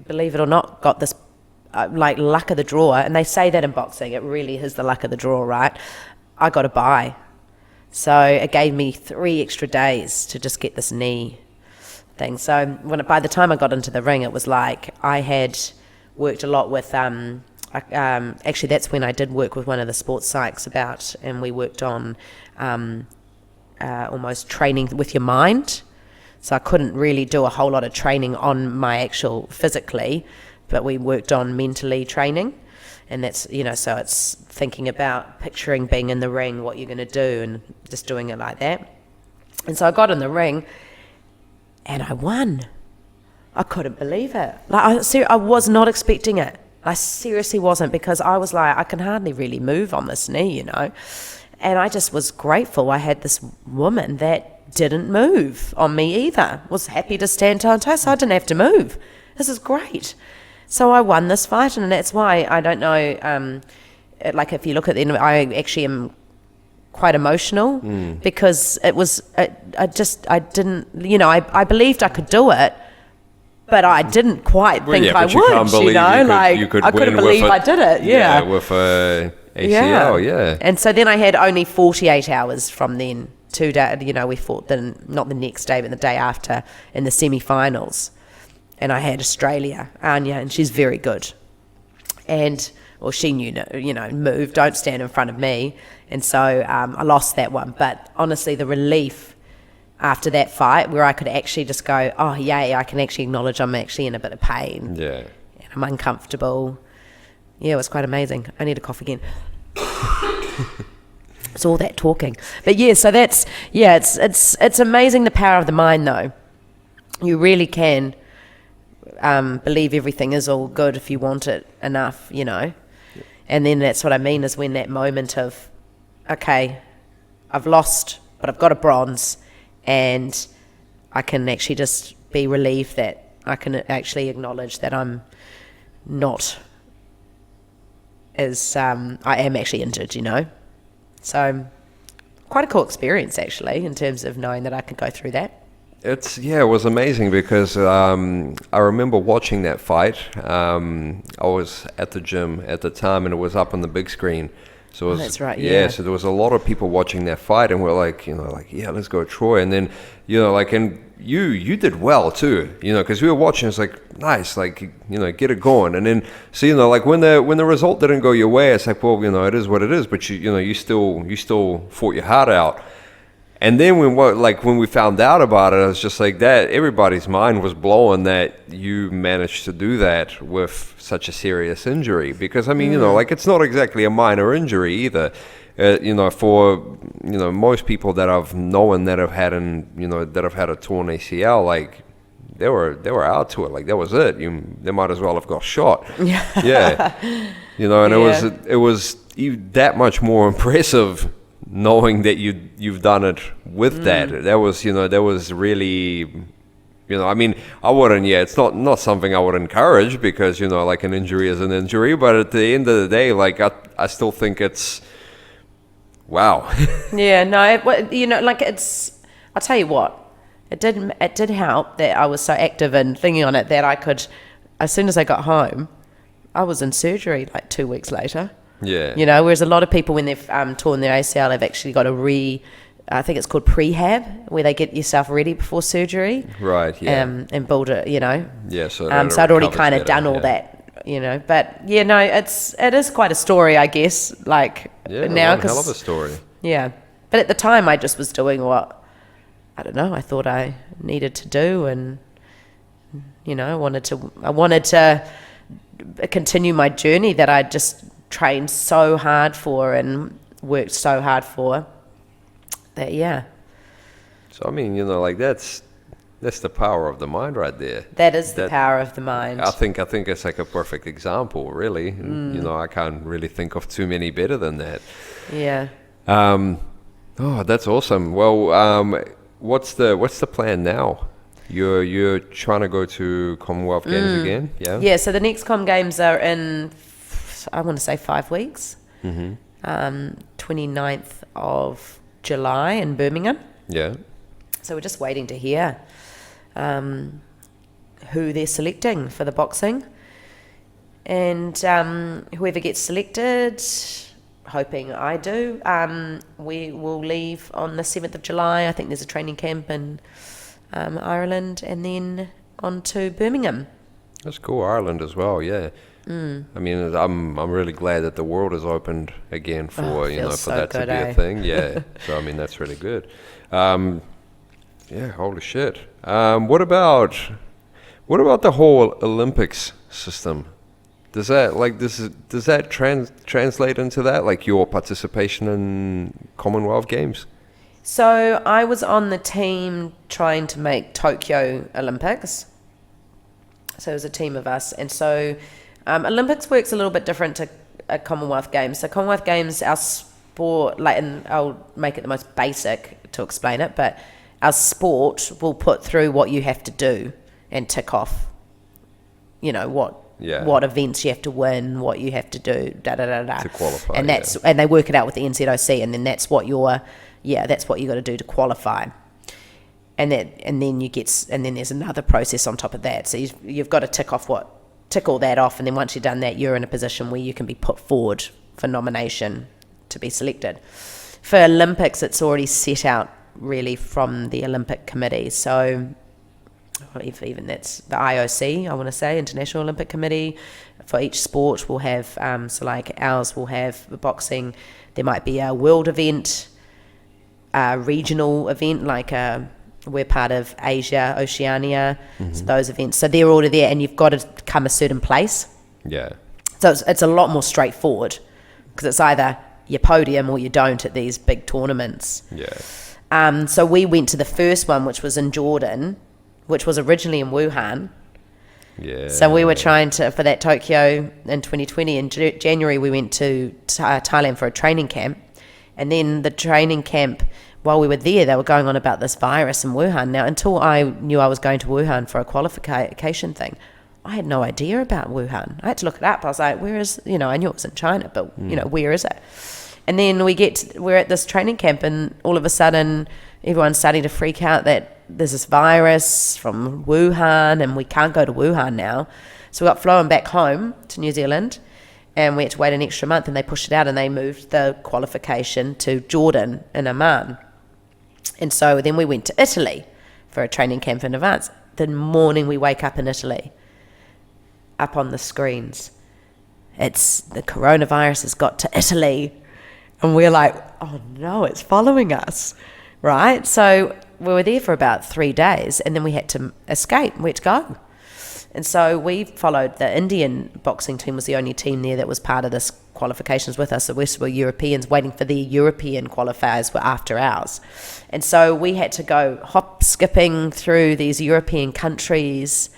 believe it or not, got this luck of the draw, and they say that in boxing, it really is the luck of the draw, right? I got a bye, so it gave me 3 extra days to just get this knee thing. So by the time I got into the ring, it was like I had worked a lot with actually that's when I did work with one of the sports psychs and we worked on almost training with your mind. So I couldn't really do a whole lot of training on my actual physically, but we worked on mentally training, and that's, so it's thinking about picturing being in the ring, what you're going to do, and just doing it like that. And so I got in the ring, and I won. I couldn't believe it. I was not expecting it. I seriously wasn't, because I was like, I can hardly really move on this knee, And I just was grateful I had this woman that didn't move on me either, was happy to stand toe to toe, so I didn't have to move. This is great. So I won this fight, and that's why I don't know, if you look at it, I actually am quite emotional because it was, I believed I could do it, but I didn't quite think I would, I couldn't believe I did it. Yeah. With ACL, yeah. And so then I had only 48 hours from then. 2 days, we fought not the next day, but the day after in the semi-finals. And I had Australia, Anya, and she's very good. And, she knew, move, don't stand in front of me. And so I lost that one. But honestly, the relief after that fight where I could actually just go, oh, yay, I can actually acknowledge I'm actually in a bit of pain. Yeah. And I'm uncomfortable. Yeah, it was quite amazing. I need to cough again. It's all that talking. But yeah, so it's amazing the power of the mind though. You really can believe everything is all good if you want it enough, Yeah. And then that's what I mean is when that moment of, okay, I've lost, but I've got a bronze and I can actually just be relieved that I can actually acknowledge that I'm not as, I am actually injured, So quite a cool experience actually in terms of knowing that I could go through that. It was amazing because I remember watching that fight. I was at the gym at the time and it was up on the big screen. So it was, that's right, yeah. So there was a lot of people watching that fight and we're like, yeah, let's go Troy. And then, and you did well too, because we were watching, it's like, nice, get it going. And then, so, when the result didn't go your way, it's like, well, it is what it is, but you still fought your heart out. And then when we found out about it, it was just like that, everybody's mind was blown that you managed to do that with such a serious injury. Because, it's not exactly a minor injury either. For most people that I've known that have had a torn ACL, they were out to it, that was it. They might as well have got shot. Yeah. It was that much more impressive knowing that you've done it with that. That was really, I wouldn't. Yeah, it's not something I would encourage because an injury is an injury. But at the end of the day, I still think it's. Wow. Yeah, no, it's, I'll tell you what, it did help that I was so active and thinking on it that I could, as soon as I got home, I was in surgery 2 weeks later. Yeah. Whereas a lot of people when they've torn their ACL, they've actually got I think it's called prehab, where they get yourself ready before surgery. Right, yeah. And build it, Yeah, so so I'd already kind of done all that. But yeah, no, it is quite a story, I guess. Now, hell of a story. Yeah, but at the time, I just was doing what I thought I needed to do, and I wanted to continue my journey that I just trained so hard for and worked so hard for. That yeah. So that's the power of the mind right there. That is the power of the mind. I think it's like a perfect example, really. I can't really think of too many better than that. Yeah. That's awesome. Well, what's the plan now? You're trying to go to Commonwealth Games again? Yeah. Yeah. So the next Com Games are in, I want to say 5 weeks. 29th of July in Birmingham. Yeah. So we're just waiting to hear who they're selecting for the boxing. And whoever gets selected, hoping I do, we will leave on the 7th of July. I think there's a training camp in Ireland and then on to Birmingham. That's cool. Ireland as well, yeah. I'm really glad that the world has opened again for that to be a thing. Yeah. So that's really good. Yeah, holy shit. What about the whole Olympics system? Does that translate into that, your participation in Commonwealth Games? So I was on the team trying to make Tokyo Olympics. So it was a team of us, and so Olympics works a little bit different to a Commonwealth Games. So Commonwealth Games, our sport, and I'll make it the most basic to explain it, but our sport will put through what you have to do and tick off, what events you have to win, what you have to do, to qualify, and and they work it out with the NZOC, and then that's what you got to do to qualify. and then there's another process on top of that. So you've got to tick all that off, and then once you've done that, you're in a position where you can be put forward for nomination to be selected. For Olympics, it's already set out really from the Olympic Committee. So even that's the IOC, I want to say, International Olympic Committee. For each sport, we'll have, so like ours will have boxing. There might be a world event, a regional event, like we're part of Asia, Oceania, so those events. So they're already there, and you've got to come a certain place. Yeah. So it's a lot more straightforward, because it's either you podium or you don't at these big tournaments. Yeah. So we went to the first one, which was in Jordan, which was originally in Wuhan. Yeah. So we were trying to, for that Tokyo in 2020, in January we went to Thailand for a training camp. And then the training camp, while we were there, they were going on about this virus in Wuhan. Now, until I knew I was going to Wuhan for a qualification thing, I had no idea about Wuhan. I had to look it up. I was like, where is, I knew it was in China, but, where is it? And then we're at this training camp, and all of a sudden everyone's starting to freak out that there's this virus from Wuhan and we can't go to Wuhan now. So we got flown back home to New Zealand, and we had to wait an extra month, and they pushed it out and they moved the qualification to Jordan in Amman. And so then we went to Italy for a training camp in advance. The morning we wake up in Italy, up on the screens, it's the coronavirus has got to Italy. And we're like, oh no, it's following us, right? So we were there for about 3 days, and then we had to escape. We had to go. And so we followed, the Indian boxing team was the only team there that was part of this qualifications with us. The rest were Europeans waiting for the European qualifiers were after ours. And so we had to go skipping through these European countries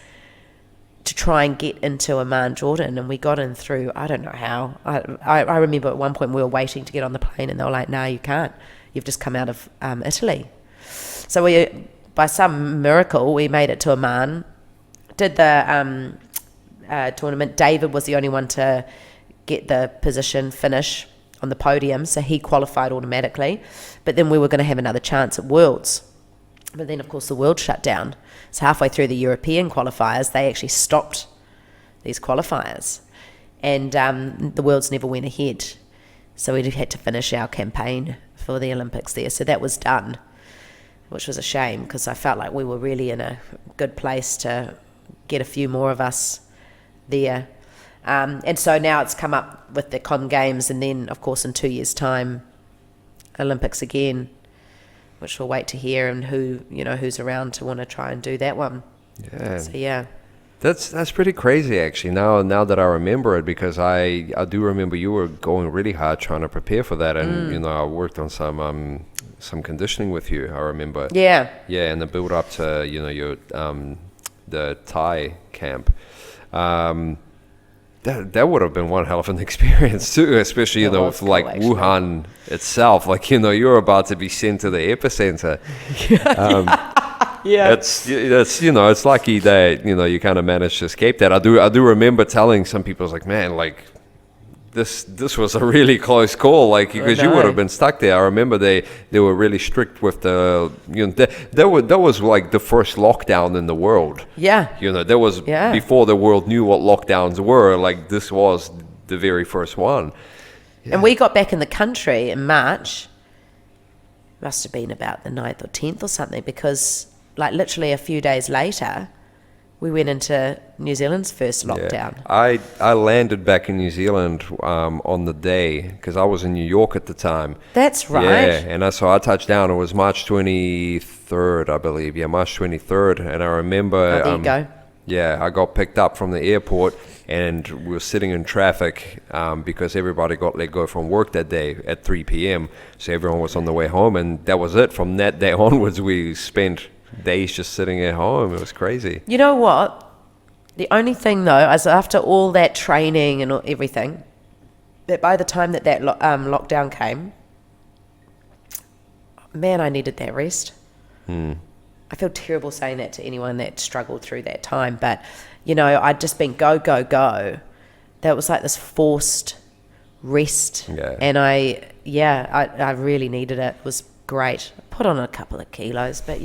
to try and get into Amman, Jordan. And we got in through, I don't know how. I remember at one point we were waiting to get on the plane, and they were like, no, you can't. You've just come out of Italy. So by some miracle, we made it to Amman, did the tournament. David was the only one to get the finish on the podium, so he qualified automatically. But then we were going to have another chance at Worlds. But then, of course, the world shut down. So halfway through the European qualifiers, they actually stopped these qualifiers. And the Worlds never went ahead. So we had to finish our campaign for the Olympics there. So that was done, which was a shame, because I felt like we were really in a good place to get a few more of us there. And so now it's come up with the Com Games, and then, of course, in 2 years' time, Olympics again, which we'll wait to hear, and who's around to want to try and do that one. Yeah. So, yeah. That's pretty crazy, actually, now that I remember it, because I do remember you were going really hard trying to prepare for that, and, I worked on some conditioning with you, I remember. Yeah. Yeah, and the build up to, your the Thai camp. That would have been one hell of an experience too, especially with like cool, Wuhan itself. Like you're about to be sent to the epicenter. Yeah, it's lucky that you kind of managed to escape that. I do remember telling some people, I was like, man, like this was a really close call, like because you would have been stuck there. I remember they were really strict with the that was like the first lockdown in the world. Yeah, that was before the world knew what lockdowns were. Like this was the very first one. Yeah. And we got back in the country in March. Must have been about the 9th or 10th or something, because like literally a few days later, we went into New Zealand's first lockdown. Yeah. I landed back in New Zealand on the day, because I was in New York at the time. That's right. Yeah, and so I touched down. It was March 23rd, I believe. Yeah, March 23rd. And I remember... there you go. Yeah, I got picked up from the airport, and we were sitting in traffic because everybody got let go from work that day at 3 p.m. So everyone was on the way home, and that was it. From that day onwards, we spent days just sitting at home. It was crazy. You know what? The only thing though is after all that training and everything, that by the time that lockdown came, man, I needed that rest. I feel terrible saying that to anyone that struggled through that time, but I'd just been go. That was like this forced rest, and I really needed it. It was great. Put on a couple of kilos, but,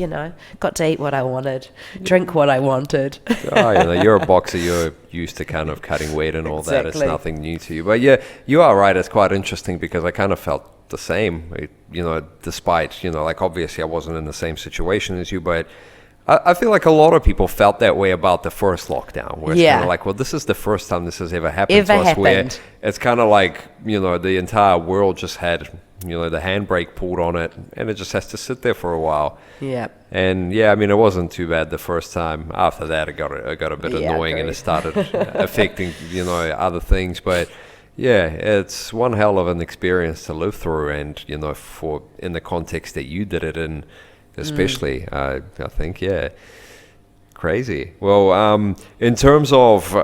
got to eat what I wanted, drink what I wanted. You're a boxer. You're used to kind of cutting weight and all that. It's Exactly. nothing new to you. But yeah, you are right. It's quite interesting because I kind of felt the same, despite, like obviously I wasn't in the same situation as you, but I feel like a lot of people felt that way about the first lockdown, where it's kind of like, well, this is the first time this has ever happened to us, where it's kind of like, the entire world just had, the handbrake pulled on it, and it just has to sit there for a while. Yeah. And yeah, I mean, it wasn't too bad the first time. After that, it got a bit annoying, and it started affecting, other things. But yeah, it's one hell of an experience to live through, and for in the context that you did it in, especially, I think, yeah, crazy. Well, in terms of,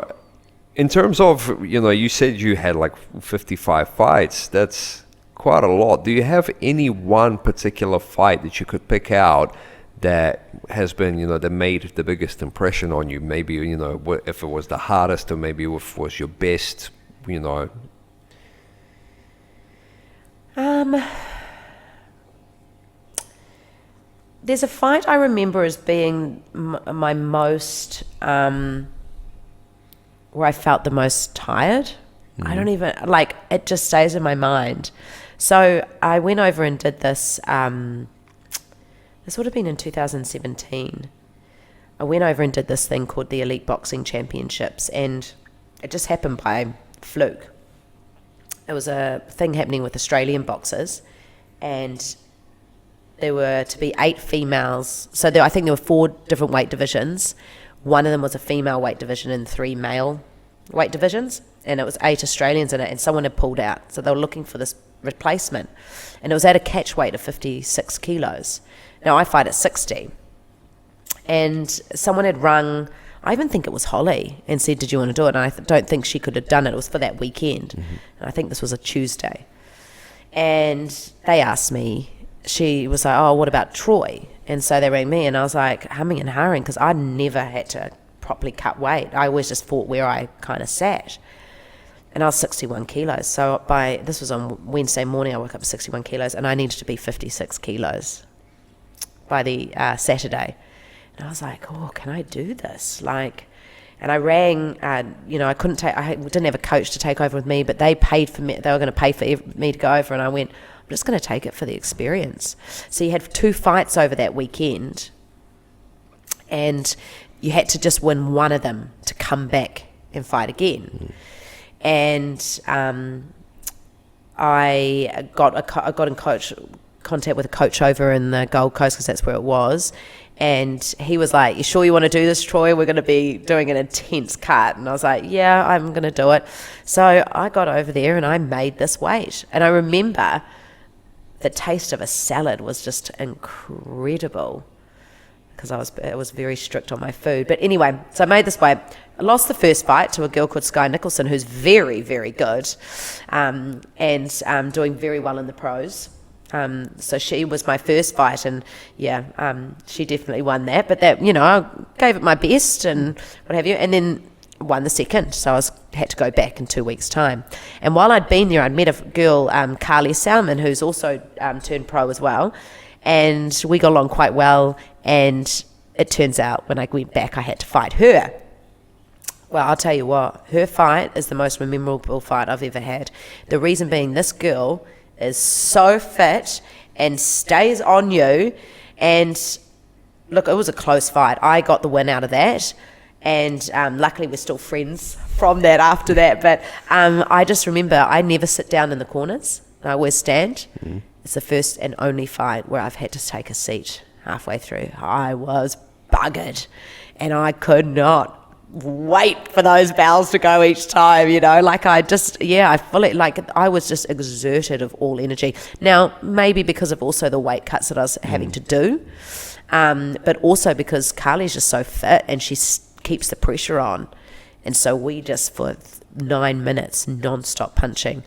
you said you had like 55 fights. That's quite a lot. Do you have any one particular fight that you could pick out that has been, that made the biggest impression on you? Maybe, if it was the hardest, or maybe if it was your best, There's a fight I remember as being my most, where I felt the most tired. I don't even, it just stays in my mind. So I went over and did this, this would have been in 2017. I went over and did this thing called the Elite Boxing Championships, and it just happened by fluke. It was a thing happening with Australian boxers, and there were to be 8 females. So I think there were 4 different weight divisions. One of them was a female weight division and 3 male weight divisions. And it was 8 Australians in it, and someone had pulled out. So they were looking for this replacement. And it was at a catch weight of 56 kilos. Now I fight at 60. And someone had rung, I even think it was Holly, and said, did you want to do it? And I don't think she could have done it. It was for that weekend. And I think this was a Tuesday. And they asked me, she was like, oh, what about Troy? And so they rang me, and I was like, humming and hawing, because I never had to properly cut weight. I always just fought where I kind of sat. And I was 61 kilos. So this was on Wednesday morning, I woke up 61 kilos, and I needed to be 56 kilos by the Saturday. And I was like, oh, can I do this? And I rang, I didn't have a coach to take over with me, but they paid for me. They were going to pay for me to go over, and I went, I'm just going to take it for the experience. So you had 2 fights over that weekend, and you had to just win one of them to come back and fight again. And I got in contact with a coach over in the Gold Coast, because that's where it was. And he was like, you sure you want to do this, Troy? We're going to be doing an intense cut. And I was like, yeah, I'm going to do it. So I got over there and I made this weight. And I remember the taste of a salad was just incredible, because I was very strict on my food. But anyway, so I made this weight. I lost the first fight to a girl called Sky Nicholson, who's very, very good, and doing very well in the pros. So she was my first fight, and she definitely won that. But that, I gave it my best and what have you, and then won the second. So I had to go back in 2 weeks' time. And while I'd been there, I'd met a girl, Carly Salmon, who's also turned pro as well, and we got along quite well. And it turns out when I went back, I had to fight her. Well, I'll tell you what, her fight is the most memorable fight I've ever had. The reason being, this girl is so fit and stays on you. And look, it was a close fight. I got the win out of that. And luckily we're still friends from that after that. But I just remember I never sit down in the corners. I always stand. It's the first and only fight where I've had to take a seat halfway through. I was buggered, and I could not wait for those bells to go each time, I was just exerted of all energy. Now, maybe because of also the weight cuts that I was having to do, but also because Carly's just so fit and she keeps the pressure on. And so we just, for 9 minutes, non-stop punching.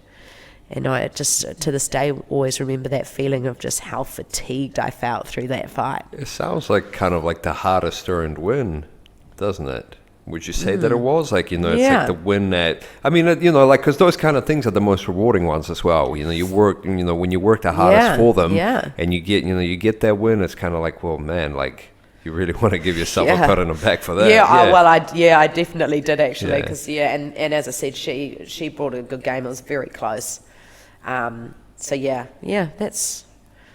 And I just, to this day, always remember that feeling of just how fatigued I felt through that fight. It sounds like kind of like the hardest earned win, doesn't it? Would you say that it was? Like, it's Yeah. like the win that, I mean, like, because those kind of things are the most rewarding ones as well. You work, when you work the hardest for them and you get that win, it's kind of like, well, man, like, you really want to give yourself a pat on the back for that. I definitely did actually, because and as I said, she brought a good game. It was very close. That's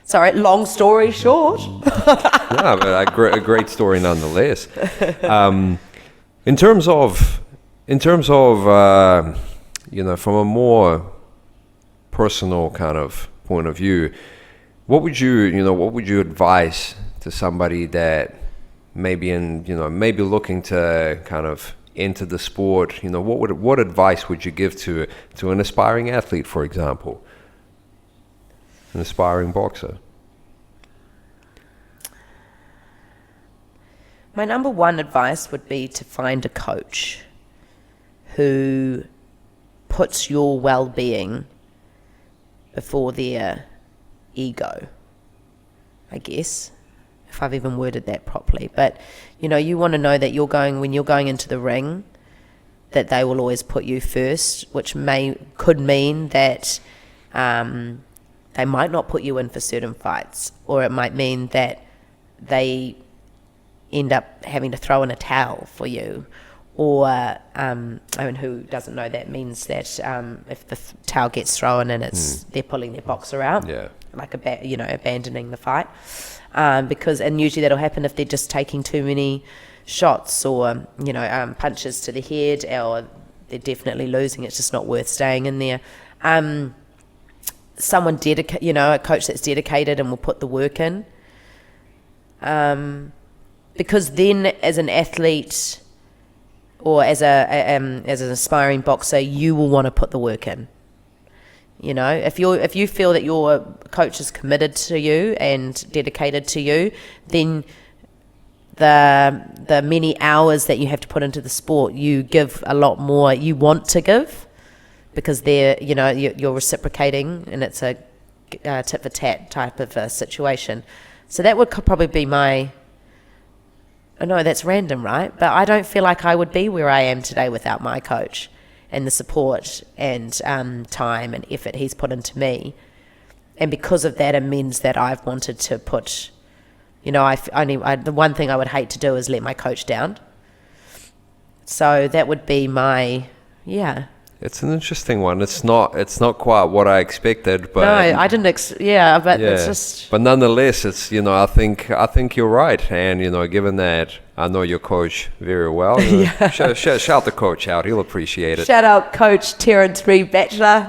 sorry. Long story short. Yeah, but a great story nonetheless. In terms of from a more personal kind of point of view, what would you advise to somebody that maybe looking to kind of enter the sport? What advice would you give to an aspiring athlete, for example, an aspiring boxer? My number one advice would be to find a coach who puts your well-being before their ego, I guess, if I've even worded that properly. But, you want to know that when you're going into the ring, that they will always put you first, which could mean that they might not put you in for certain fights, or it might mean that they end up having to throw in a towel for you, or who doesn't know that means that if the towel gets thrown and they're pulling their boxer out, like abandoning the fight, and usually that'll happen if they're just taking too many shots or punches to the head, or they're definitely losing. It's just not worth staying in there. Someone a coach that's dedicated and will put the work in. Because then, as an athlete or as an aspiring boxer, you will want to put the work in. If you feel that your coach is committed to you and dedicated to you, then the many hours that you have to put into the sport, you give a lot more. You want to give because you're reciprocating, and it's a tit for tat type of a situation. So that would probably be my. I know that's random, right? But I don't feel like I would be where I am today without my coach and the support and time and effort he's put into me. And because of that, it means that I've wanted to put, the one thing I would hate to do is let my coach down. So that would be my, It's an interesting one. It's not quite what I expected, but no, I didn't. It's just. But nonetheless, it's I think you're right, and given that I know your coach very well, shout the coach out. He'll appreciate it. Shout out Coach Terrence Reed Batchelor.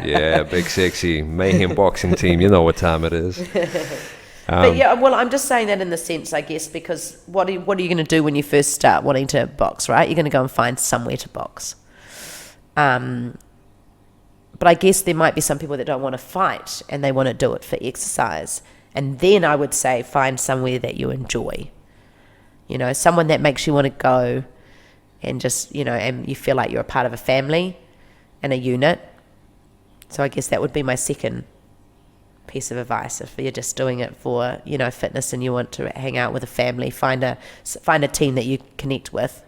Yeah, big sexy mayhem boxing team. You know what time it is. But I'm just saying that in the sense, I guess, because what are you going to do when you first start wanting to box, right? You're going to go and find somewhere to box. But I guess there might be some people that don't want to fight and they want to do it for exercise. And then I would say find somewhere that you enjoy. Someone that makes you want to go and just, and you feel like you're a part of a family and a unit. So I guess that would be my second piece of advice. If you're just doing it for, fitness and you want to hang out with a family, find a team that you connect with.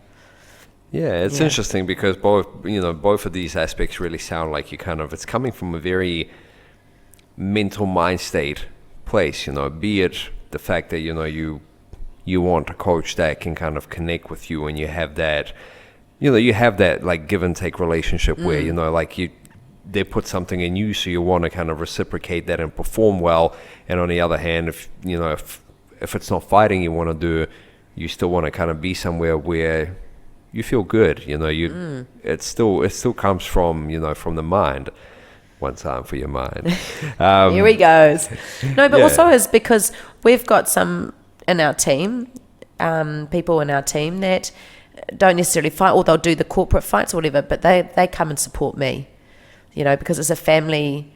Yeah, it's interesting because both of these aspects really sound like it's coming from a very mental mind state place, be it the fact that, you want a coach that can kind of connect with you and you have that, like give and take relationship where, they put something in you, so you want to kind of reciprocate that and perform well. And on the other hand, if it's not fighting you want to do, you still want to kind of be somewhere where you feel good, it still comes from, from the mind. One time for your mind. Here he goes. No, but also is because we've got some in our team, people in our team that don't necessarily fight, or they'll do the corporate fights or whatever, but they come and support me, because it's a family,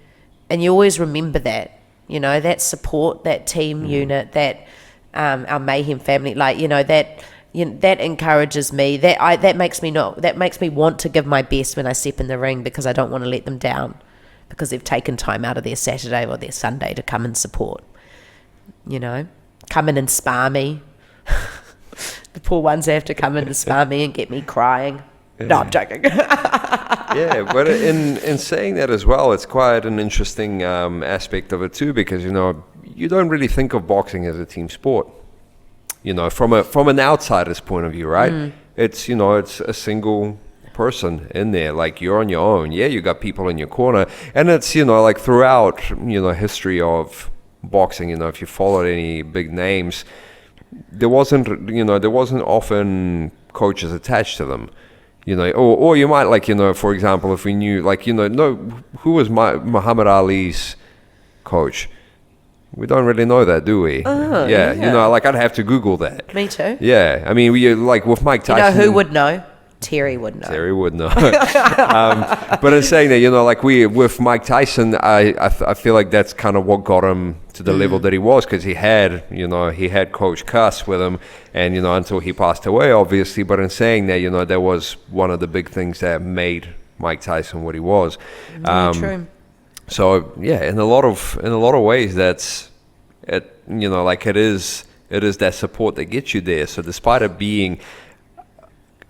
and you always remember that, that support, that team unit, that our mayhem family, that encourages me. That makes me want to give my best when I step in the ring, because I don't want to let them down, because they've taken time out of their Saturday or their Sunday to come and support. Come in and spar me. poor ones have to come in and spar me and get me crying. No, I'm joking. Yeah, but in saying that as well, it's quite an interesting aspect of it too, because you don't really think of boxing as a team sport. From an outsider's point of view, right? It's it's a single person in there, like you're on your own. Yeah, you got people in your corner, and it's like throughout history of boxing, if you followed any big names, there wasn't often coaches attached to them. Or you might for example, if we knew who was Muhammad Ali's coach. We don't really know that, do we? Oh, yeah. I'd have to Google that. Me too. Yeah, I mean, with Mike Tyson. Who would know? Terry would know. Terry would know. But in saying that, with Mike Tyson, I feel like that's kind of what got him to the level that he was, because he had Coach Cuss with him, and until he passed away, obviously. But in saying that, that was one of the big things that made Mike Tyson what he was. True. So yeah, in a lot of ways, that's it. It is that support that gets you there. So despite it being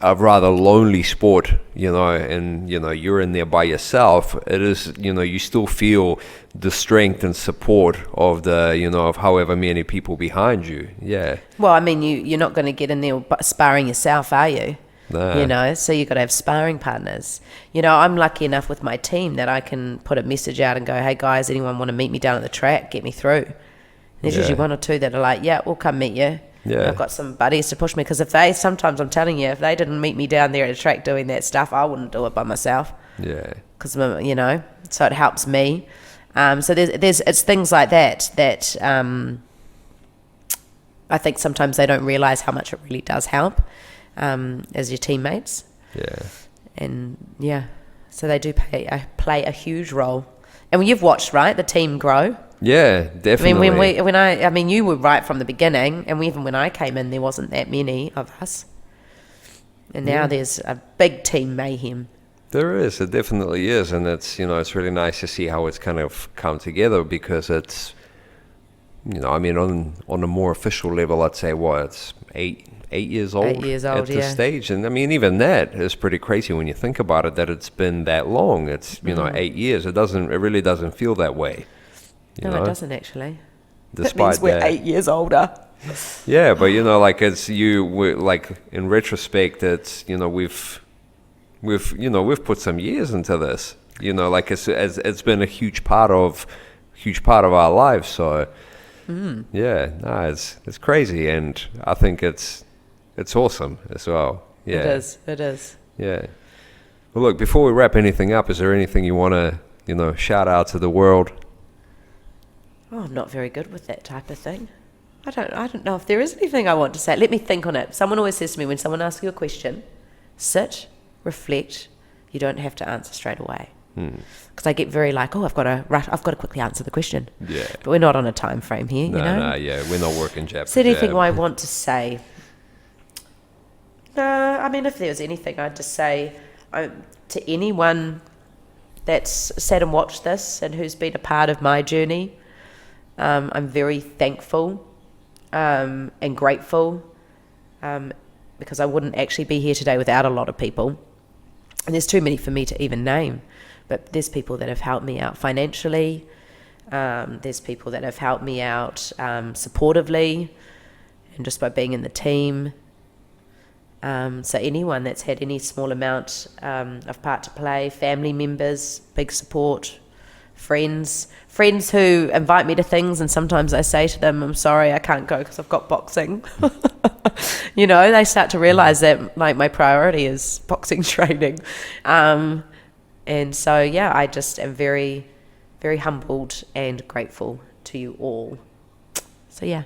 a rather lonely sport, and you're in there by yourself, it is you still feel the strength and support of of however many people behind you. Yeah. Well, I mean, you're not going to get in there sparring yourself, are you? Nah. So you've got to have sparring partners. I'm lucky enough with my team that I can put a message out and go, hey guys, anyone want to meet me down at the track, get me through. And there's usually one or two that are like, yeah, we'll come meet you. Yeah. And I've got some buddies to push me, because sometimes I'm telling you, if they didn't meet me down there at the track doing that stuff, I wouldn't do it by myself. Yeah. Because, so it helps me. So it's things like that I think sometimes they don't realize how much it really does help. As your teammates. Yeah. And so they do play a huge role. And when you've watched, right, the team grow. Yeah, definitely. I mean, you were right from the beginning, and even when I came in, there wasn't that many of us. And now there's a big team mayhem. There is, it definitely is, and it's it's really nice to see how it's kind of come together, because it's I mean, on a more official level, I'd say it's 8 years old. 8 years old, at this stage. And I mean, even that is pretty crazy when you think about it, that it's been that long. It's 8 years. It really doesn't feel that way. No, it doesn't actually. Despite that means we're 8 years older. Yeah, but it's in retrospect, it's we've put some years into this. It's been a huge part of our lives. So it's crazy, and I think it's awesome as well. Yeah, it is. Yeah. Well, look, before we wrap anything up, is there anything you want to shout out to the world? Oh, I'm not very good with that type of thing. I don't know if there is anything I want to say. Let me think on it. Someone always says to me, when someone asks you a question, sit, reflect. You don't have to answer straight away. Because I get very I've got to quickly answer the question. Yeah. But we're not on a time frame here, No, yeah, we're not working jab. Is there anything I want to say? No, I mean, if there was anything, I'd just say to anyone that's sat and watched this and who's been a part of my journey, I'm very thankful and grateful, because I wouldn't actually be here today without a lot of people. And there's too many for me to even name. But there's people that have helped me out financially. There's people that have helped me out supportively, and just by being in the team. So anyone that's had any small amount of part to play, family members, big support, friends who invite me to things, and sometimes I say to them, I'm sorry, I can't go because I've got boxing. They start to realize that my priority is boxing training. And so, I just am very, very humbled and grateful to you all. So, yeah.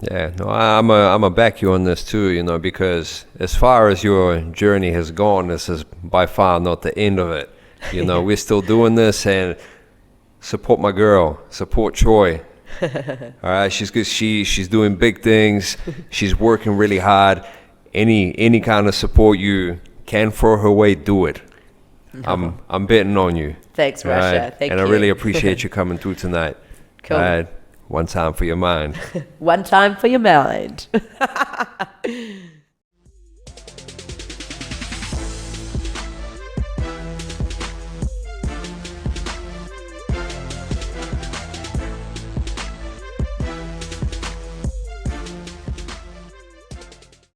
Yeah, no, I'm a back you on this too, because as far as your journey has gone, this is by far not the end of it. We're still doing this, and support my girl, support Troy. All right, she's good. She's doing big things. She's working really hard. Any kind of support you can throw her way, do it. I'm betting on you. Thanks, Russia. Right? Thank you. And I really appreciate you coming through tonight. Cool. All right? One time for your mind. One time for your mind.